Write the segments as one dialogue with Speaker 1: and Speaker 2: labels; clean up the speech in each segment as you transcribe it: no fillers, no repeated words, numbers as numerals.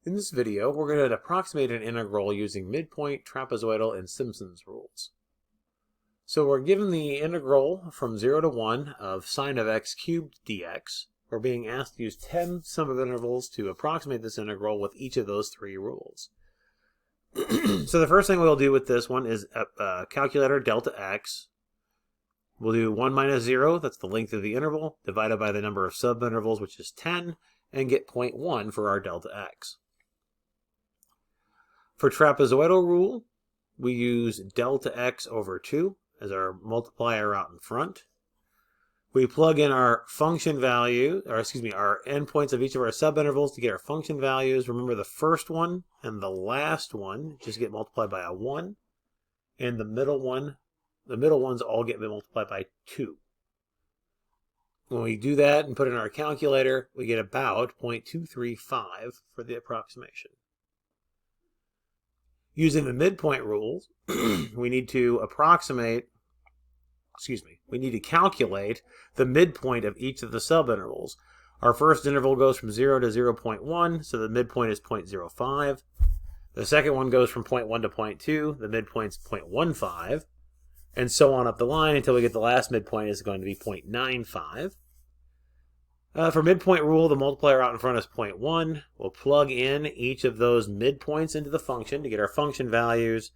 Speaker 1: In this video, we're going to approximate an integral using midpoint, trapezoidal, and Simpson's rules. So we're given the integral from 0 to 1 of sine of x cubed dx. We're being asked to use 10 sum of intervals to approximate this integral with each of those three rules. So the first thing we'll do with this one is calculator delta x. We'll do 1 minus 0, that's the length of the interval, divided by the number of subintervals, which is 10, and get 0.1 for our delta x. For trapezoidal rule, we use delta x over 2 as our multiplier out in front. We plug in our function value, our endpoints of each of our subintervals to get our function values. Remember, the first one and the last one just get multiplied by a 1, and the middle ones all get multiplied by 2. When we do that and put it in our calculator, we get about 0.235 for the approximation. Using the midpoint rules, we need to calculate the midpoint of each of the subintervals. Our first interval goes from 0 to 0.1, so the midpoint is 0.05. The second one goes from 0.1 to 0.2, the midpoint's 0.15, and so on up the line until we get the last midpoint is going to be 0.95. For midpoint rule, the multiplier out in front is 0.1. We'll plug in each of those midpoints into the function to get our function values,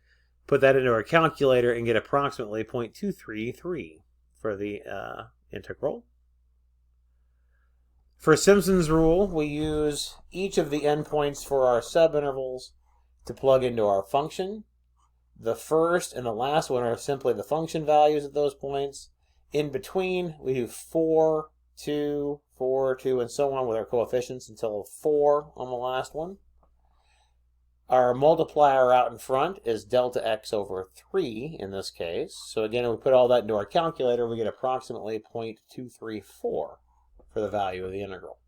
Speaker 1: put that into our calculator, and get approximately 0.233 for the integral. For Simpson's rule, we use each of the endpoints for our subintervals to plug into our function. The first and the last one are simply the function values at those points. In between, we do 4, 2, 4, 2, and so on with our coefficients until 4 on the last one. Our multiplier out in front is delta x over 3 in this case. So again, if we put all that into our calculator, we get approximately 0.234 for the value of the integral.